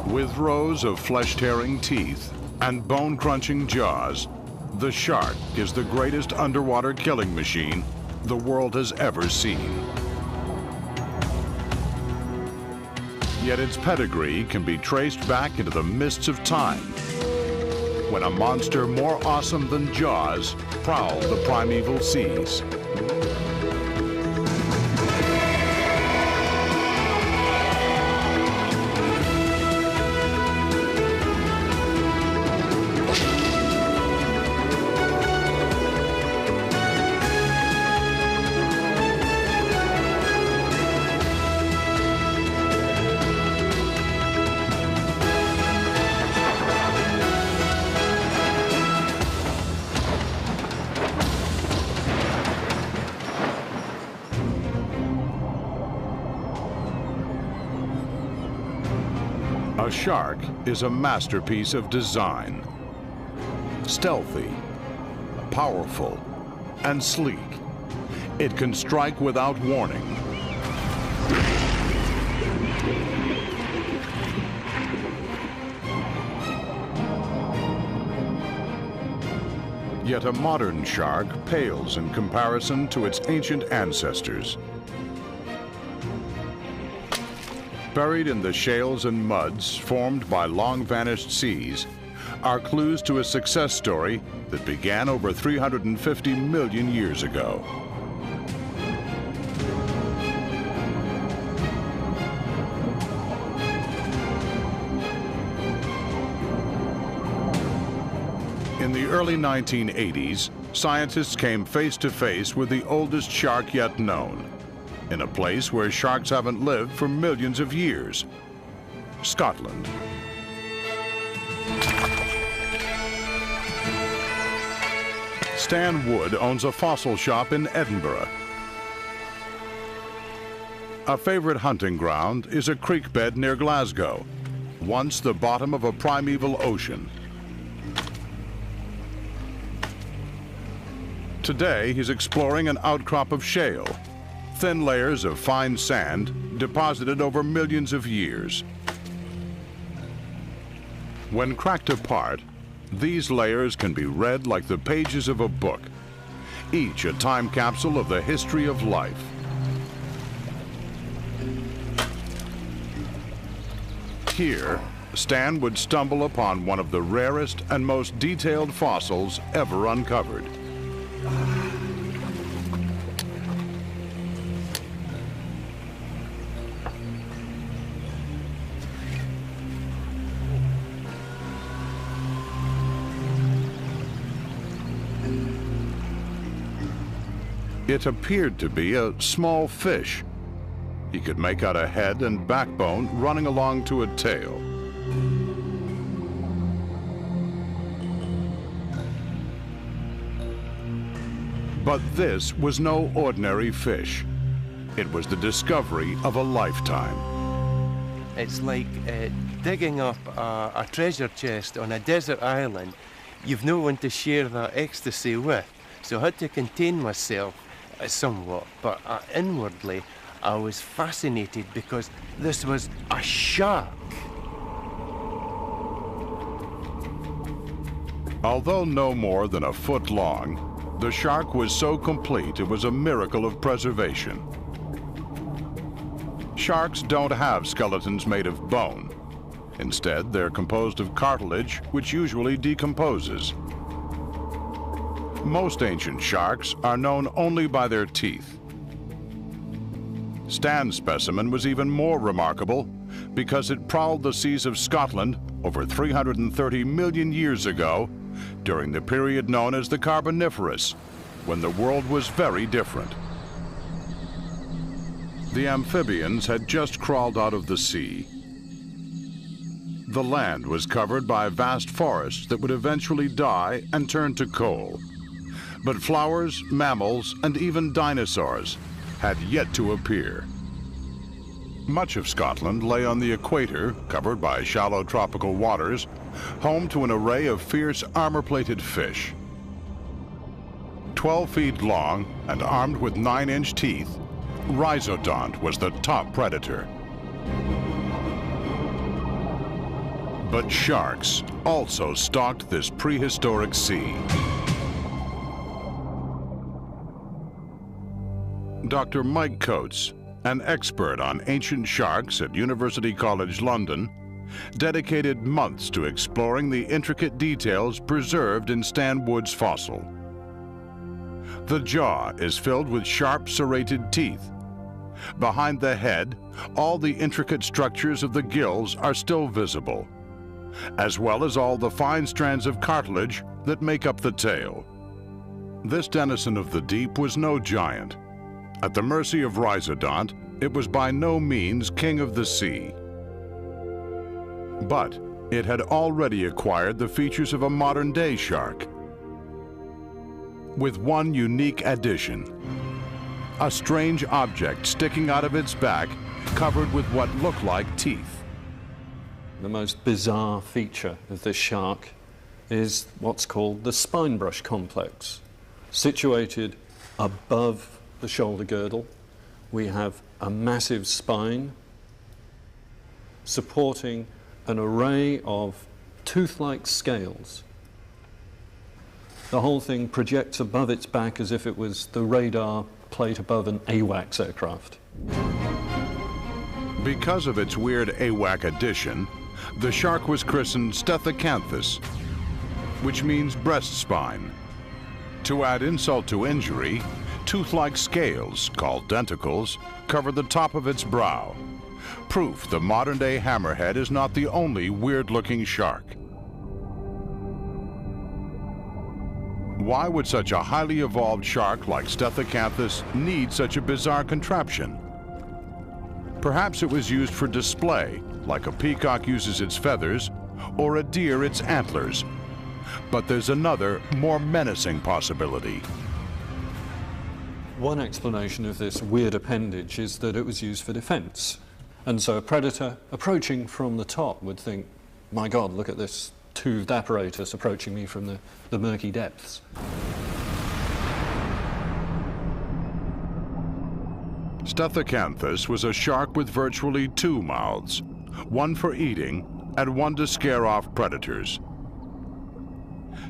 With rows of flesh-tearing teeth and bone-crunching jaws, the shark is the greatest underwater killing machine the world has ever seen. Yet its pedigree can be traced back into the mists of time, when a monster more awesome than Jaws prowled the primeval seas. A shark is a masterpiece of design. Stealthy, powerful, and sleek, it can strike without warning. Yet a modern shark pales in comparison to its ancient ancestors. Buried in the shales and muds formed by long-vanished seas are clues to a success story that began over 350 million years ago. In the early 1980s, scientists came face to face with the oldest shark yet known, in a place where sharks haven't lived for millions of years, Scotland. Stan Wood owns a fossil shop in Edinburgh. A favorite hunting ground is a creek bed near Glasgow, once the bottom of a primeval ocean. Today, he's exploring an outcrop of shale, thin layers of fine sand deposited over millions of years. When cracked apart, these layers can be read like the pages of a book, each a time capsule of the history of life. Here, Stan would stumble upon one of the rarest and most detailed fossils ever uncovered. It appeared to be a small fish. He could make out a head and backbone running along to a tail. But this was no ordinary fish. It was the discovery of a lifetime. It's like digging up a treasure chest on a desert island. You've no one to share that ecstasy with. So I had to contain myself somewhat, but inwardly I was fascinated because this was a shark. Although no more than a foot long, the shark was so complete it was a miracle of preservation. Sharks don't have skeletons made of bone. Instead, they're composed of cartilage, which usually decomposes. Most ancient sharks are known only by their teeth. Stan's specimen was even more remarkable because it prowled the seas of Scotland over 330 million years ago during the period known as the Carboniferous, when the world was very different. The amphibians had just crawled out of the sea. The land was covered by vast forests that would eventually die and turn to coal. But flowers, mammals, and even dinosaurs had yet to appear. Much of Scotland lay on the equator, covered by shallow tropical waters, home to an array of fierce armor-plated fish. 12 feet long and armed with 9-inch teeth, Rhizodont was the top predator. But sharks also stalked this prehistoric sea. Dr. Mike Coates, an expert on ancient sharks at University College London, dedicated months to exploring the intricate details preserved in Stan Wood's fossil. The jaw is filled with sharp serrated teeth. Behind the head, all the intricate structures of the gills are still visible, as well as all the fine strands of cartilage that make up the tail. This denizen of the deep was no giant. At the mercy of Rhizodont, it was by no means king of the sea. But it had already acquired the features of a modern-day shark, with one unique addition: a strange object sticking out of its back, covered with what looked like teeth. The most bizarre feature of this shark is what's called the spine brush complex. Situated above the shoulder girdle, we have a massive spine supporting an array of tooth-like scales. The whole thing projects above its back as if it was the radar plate above an AWACS aircraft. Because of its weird AWAC addition, the shark was christened Stethecanthus, which means breast spine. To add insult to injury, tooth-like scales, called denticles, cover the top of its brow. Proof the modern-day hammerhead is not the only weird-looking shark. Why would such a highly evolved shark like Stethecanthus need such a bizarre contraption? Perhaps it was used for display, like a peacock uses its feathers, or a deer its antlers. But there's another, more menacing possibility. One explanation of this weird appendage is that it was used for defense. And so a predator approaching from the top would think, my God, look at this toothed apparatus approaching me from the murky depths. Stethecanthus was a shark with virtually two mouths, one for eating and one to scare off predators.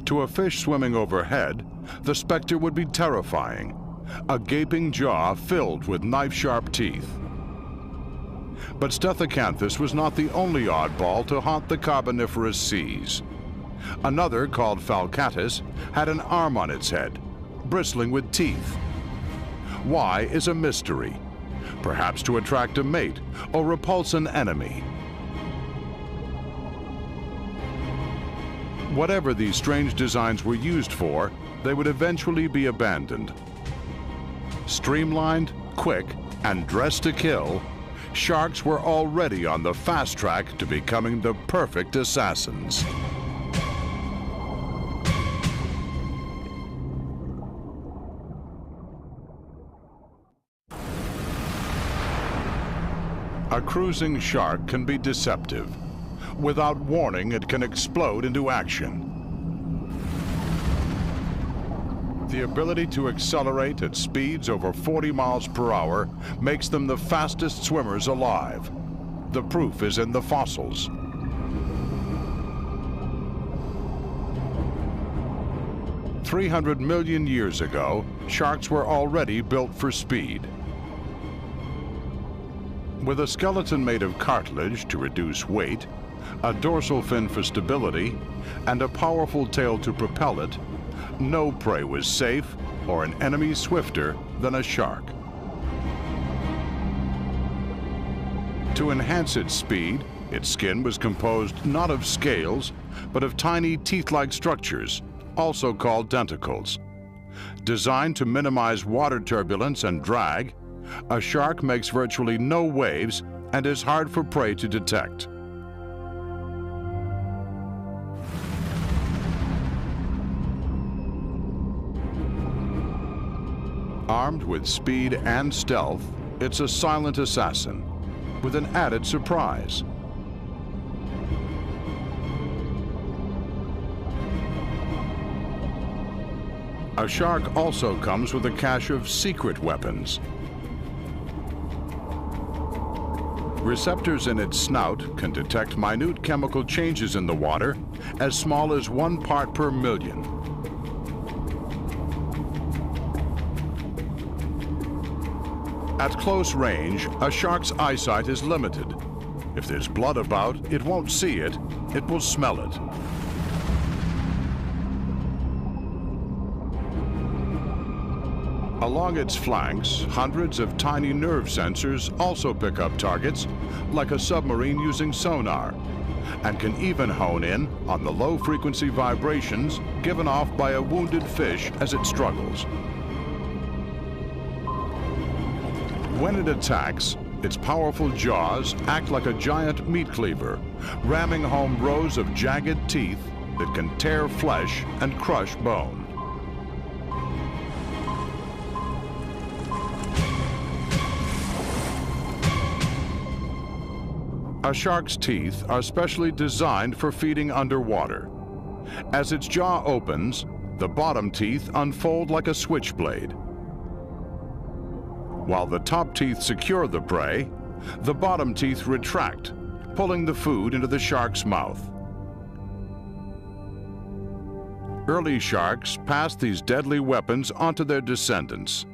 To a fish swimming overhead, the specter would be terrifying, a gaping jaw filled with knife-sharp teeth. But Stethecanthus was not the only oddball to haunt the Carboniferous seas. Another, called Falcatus, had an arm on its head, bristling with teeth. Why is a mystery. Perhaps to attract a mate or repulse an enemy. Whatever these strange designs were used for, they would eventually be abandoned. Streamlined, quick, and dressed to kill, sharks were already on the fast track to becoming the perfect assassins. A cruising shark can be deceptive. Without warning, it can explode into action. The ability to accelerate at speeds over 40 miles per hour makes them the fastest swimmers alive. The proof is in the fossils. "300 million years ago, sharks were already built for speed. With a skeleton made of cartilage to reduce weight, a dorsal fin for stability, and a powerful tail to propel it, no prey was safe or an enemy swifter than a shark. To enhance its speed, its skin was composed not of scales, but of tiny teeth-like structures, also called denticles. Designed to minimize water turbulence and drag, a shark makes virtually no waves and is hard for prey to detect. Armed with speed and stealth, it's a silent assassin with an added surprise. A shark also comes with a cache of secret weapons. Receptors in its snout can detect minute chemical changes in the water as small as 1 part per million. At close range, a shark's eyesight is limited. If there's blood about, it won't see it, it will smell it. Along its flanks, hundreds of tiny nerve sensors also pick up targets, like a submarine using sonar, and can even hone in on the low-frequency vibrations given off by a wounded fish as it struggles. When it attacks, its powerful jaws act like a giant meat cleaver, ramming home rows of jagged teeth that can tear flesh and crush bone. A shark's teeth are specially designed for feeding underwater. As its jaw opens, the bottom teeth unfold like a switchblade. While the top teeth secure the prey, the bottom teeth retract, pulling the food into the shark's mouth. Early sharks passed these deadly weapons onto their descendants.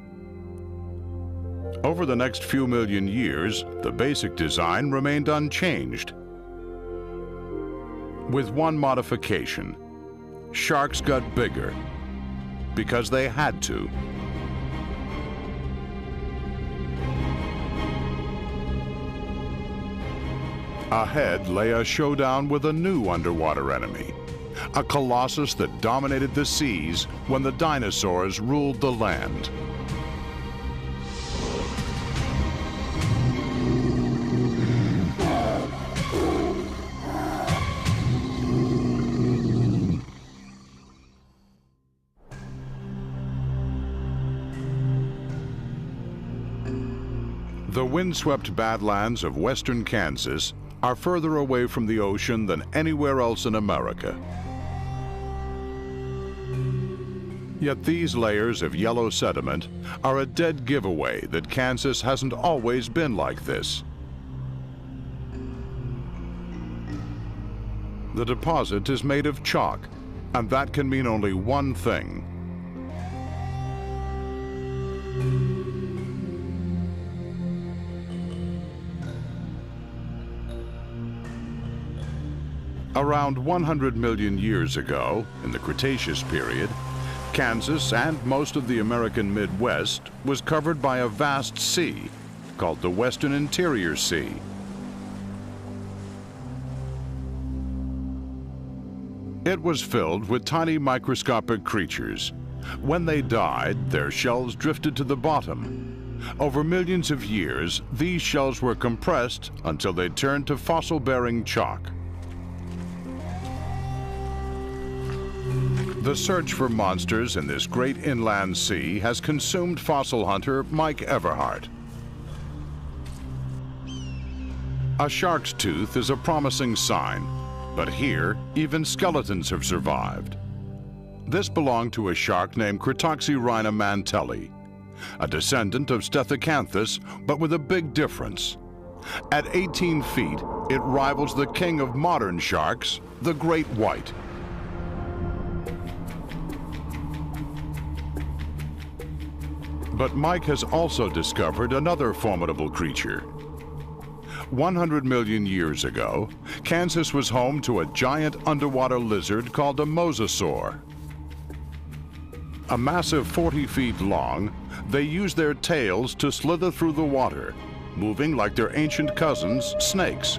Over the next few million years, the basic design remained unchanged. With one modification, sharks got bigger because they had to. Ahead lay a showdown with a new underwater enemy, a colossus that dominated the seas when the dinosaurs ruled the land. The windswept badlands of western Kansas are further away from the ocean than anywhere else in America. Yet these layers of yellow sediment are a dead giveaway that Kansas hasn't always been like this. The deposit is made of chalk, and that can mean only one thing. Around 100 million years ago, in the Cretaceous period, Kansas and most of the American Midwest was covered by a vast sea called the Western Interior Sea. It was filled with tiny microscopic creatures. When they died, their shells drifted to the bottom. Over millions of years, these shells were compressed until they turned to fossil-bearing chalk. The search for monsters in this great inland sea has consumed fossil hunter Mike Everhart. A shark's tooth is a promising sign, but here, even skeletons have survived. This belonged to a shark named Cretoxyrhina mantelli, a descendant of Stethocanthus, but with a big difference. At 18 feet, it rivals the king of modern sharks, the great white. But Mike has also discovered another formidable creature. 100 million years ago, Kansas was home to a giant underwater lizard called a mosasaur. A massive 40 feet long, they use their tails to slither through the water, moving like their ancient cousins, snakes.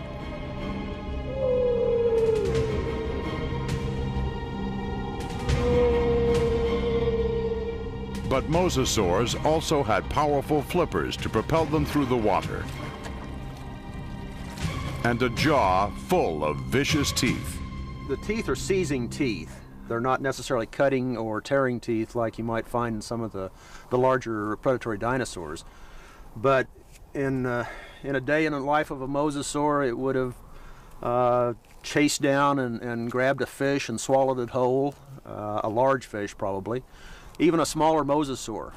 But mosasaurs also had powerful flippers to propel them through the water, and a jaw full of vicious teeth. The teeth are seizing teeth. They're not necessarily cutting or tearing teeth like you might find in some of the larger predatory dinosaurs. But in a day in the life of a mosasaur, it would have chased down and grabbed a fish and swallowed it whole, a large fish probably, even a smaller mosasaur.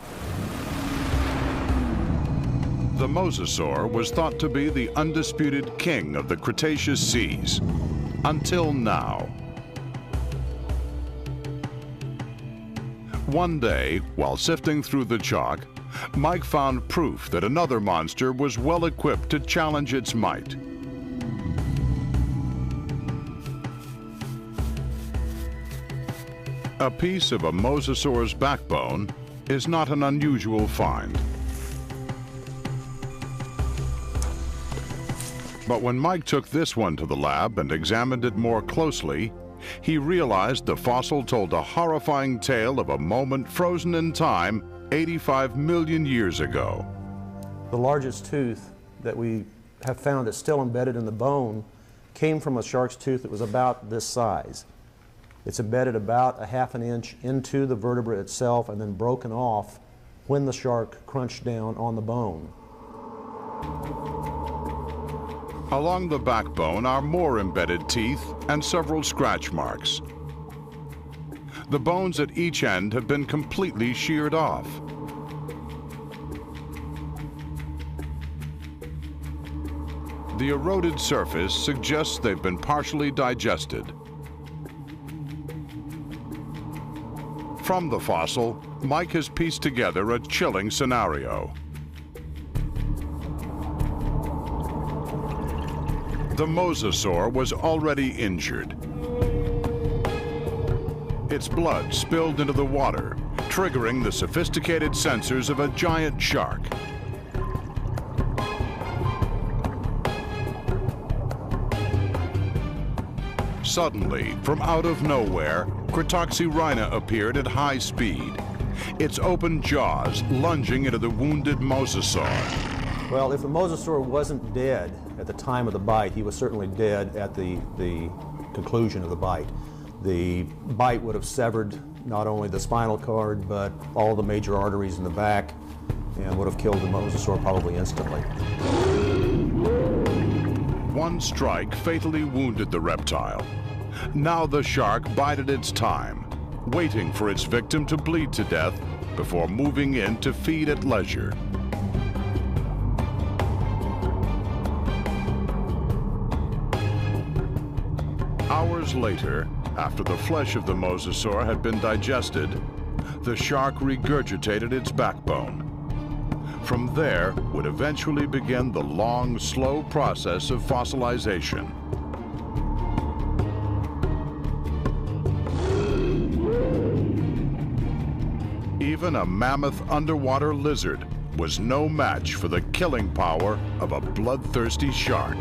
The mosasaur was thought to be the undisputed king of the Cretaceous seas, until now. One day, while sifting through the chalk, Mike found proof that another monster was well equipped to challenge its might. A piece of a mosasaur's backbone is not an unusual find. But when Mike took this one to the lab and examined it more closely, he realized the fossil told a horrifying tale of a moment frozen in time 85 million years ago. The largest tooth that we have found that's still embedded in the bone came from a shark's tooth that was about this size. It's embedded about a ½ inch into the vertebra itself and then broken off when the shark crunched down on the bone. Along the backbone are more embedded teeth and several scratch marks. The bones at each end have been completely sheared off. The eroded surface suggests they've been partially digested. From the fossil, Mike has pieced together a chilling scenario. The mosasaur was already injured. Its blood spilled into the water, triggering the sophisticated sensors of a giant shark. Suddenly, from out of nowhere, Cretoxyrhina appeared at high speed, its open jaws lunging into the wounded mosasaur. Well, if the mosasaur wasn't dead at the time of the bite, he was certainly dead at the conclusion of the bite. The bite would have severed not only the spinal cord, but all the major arteries in the back, and would have killed the mosasaur probably instantly. One strike fatally wounded the reptile. Now the shark bided its time, waiting for its victim to bleed to death before moving in to feed at leisure. Hours later, after the flesh of the mosasaur had been digested, the shark regurgitated its backbone. From there would eventually begin the long, slow process of fossilization. Even a mammoth underwater lizard was no match for the killing power of a bloodthirsty shark.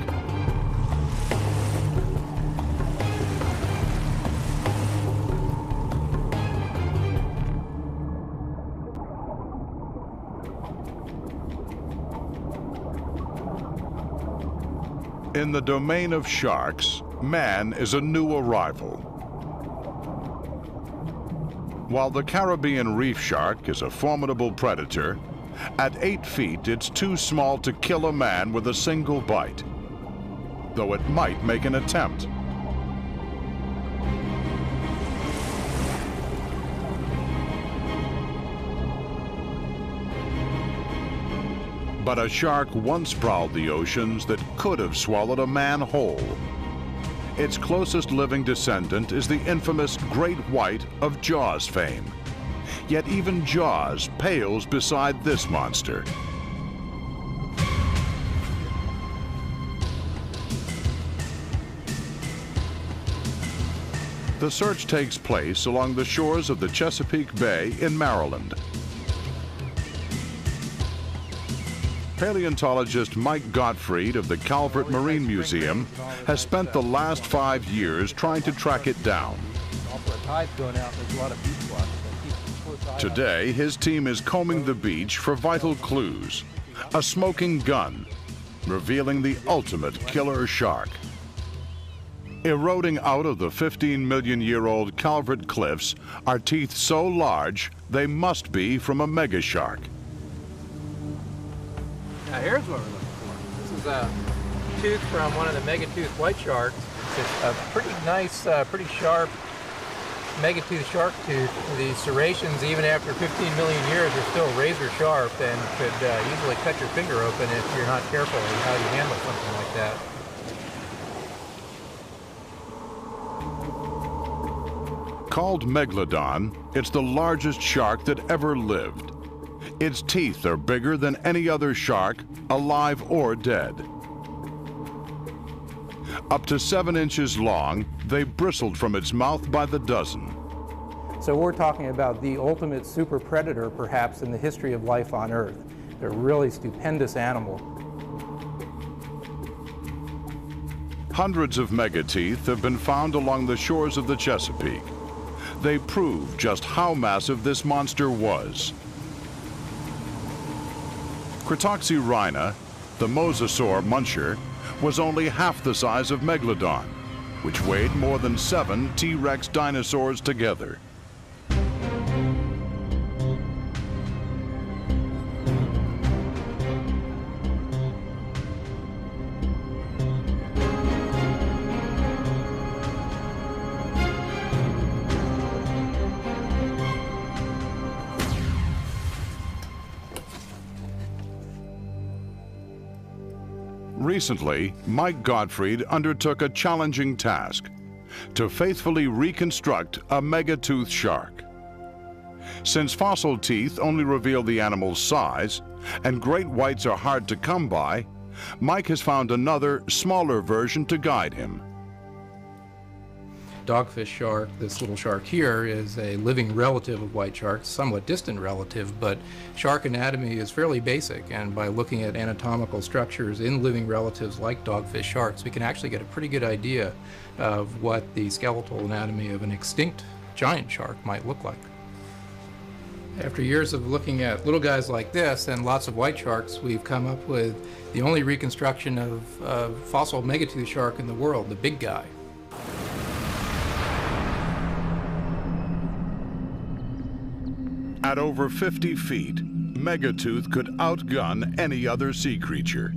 In the domain of sharks, man is a new arrival. While the Caribbean reef shark is a formidable predator, at 8 feet it's too small to kill a man with a single bite, though it might make an attempt. But a shark once prowled the oceans that could have swallowed a man whole. Its closest living descendant is the infamous great white of Jaws fame. Yet even Jaws pales beside this monster. The search takes place along the shores of the Chesapeake Bay in Maryland. Paleontologist Mike Gottfried of the Calvert Marine Museum has spent the last 5 years trying to track it down. Today, his team is combing the beach for vital clues. A smoking gun, revealing the ultimate killer shark. Eroding out of the 15-million-year-old Calvert cliffs are teeth so large they must be from a megashark. Now here's what we're looking for. This is a tooth from one of the megatooth white sharks. It's a pretty nice, pretty sharp megatooth shark tooth, the serrations, even after 15 million years, are still razor sharp and could easily cut your finger open if you're not careful in how you handle something like that. Called Megalodon, it's the largest shark that ever lived. Its teeth are bigger than any other shark, alive or dead. Up to 7 inches long, they bristled from its mouth by the dozen. So we're talking about the ultimate super predator, perhaps, in the history of life on Earth. They're a really stupendous animal. Hundreds of megateeth have been found along the shores of the Chesapeake. They prove just how massive this monster was. Cretoxyrhina, the mosasaur muncher, was only half the size of Megalodon, which weighed more than 7 T-Rex dinosaurs together. Recently, Mike Gottfried undertook a challenging task: to faithfully reconstruct a megatooth shark. Since fossil teeth only reveal the animal's size, and great whites are hard to come by, Mike has found another, smaller version to guide him. Dogfish shark, this little shark here, is a living relative of white sharks, somewhat distant relative, but shark anatomy is fairly basic, and by looking at anatomical structures in living relatives like dogfish sharks, we can actually get a pretty good idea of what the skeletal anatomy of an extinct giant shark might look like. After years of looking at little guys like this and lots of white sharks, we've come up with the only reconstruction of fossil megatooth shark in the world, the big guy. At over 50 feet, Megatooth could outgun any other sea creature.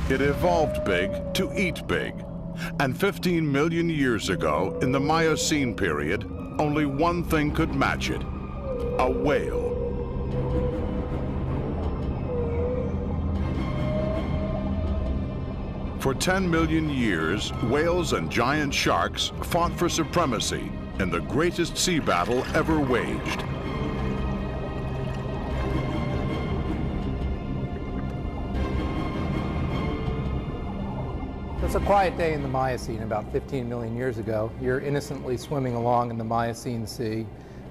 It evolved big to eat big, and 15 million years ago, in the Miocene period, only one thing could match it: a whale. For 10 million years, whales and giant sharks fought for supremacy in the greatest sea battle ever waged. It's a quiet day in the Miocene about 15 million years ago. You're innocently swimming along in the Miocene Sea.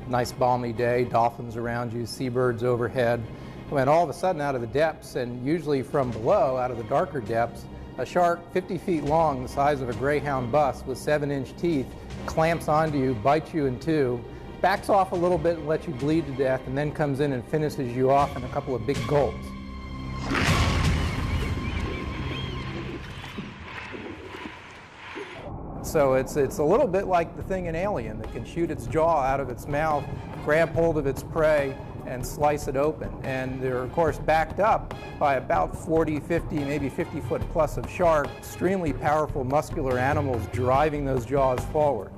Nice balmy day, dolphins around you, seabirds overhead. When all of a sudden, out of the depths, and usually from below, out of the darker depths, a shark 50 feet long, the size of a Greyhound bus with 7-inch teeth, clamps onto you, bites you in two, backs off a little bit and lets you bleed to death, and then comes in and finishes you off in a couple of big gulps. So it's a little bit like the thing in Alien that can shoot its jaw out of its mouth, grab hold of its prey, and slice it open. And they're, of course, backed up by about 40, 50, maybe 50 foot plus of shark, extremely powerful muscular animals driving those jaws forward.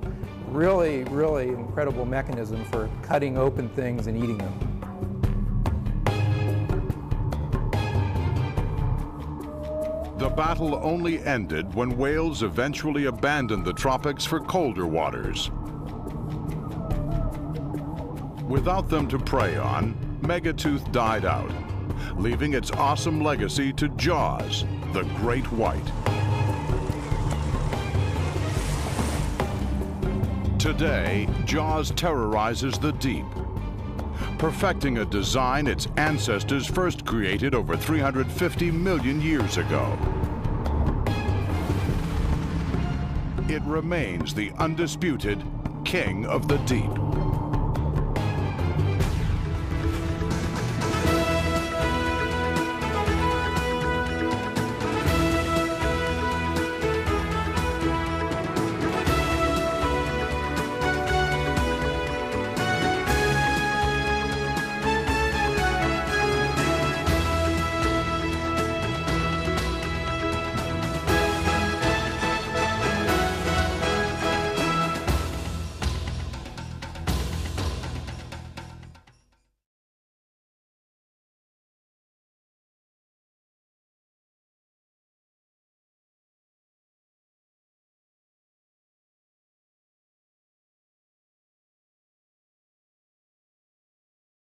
Really, really incredible mechanism for cutting open things and eating them. The battle only ended when whales eventually abandoned the tropics for colder waters. Without them to prey on, Megatooth died out, leaving its awesome legacy to Jaws, the great white. Today, Jaws terrorizes the deep, perfecting a design its ancestors first created over 350 million years ago. It remains the undisputed king of the deep.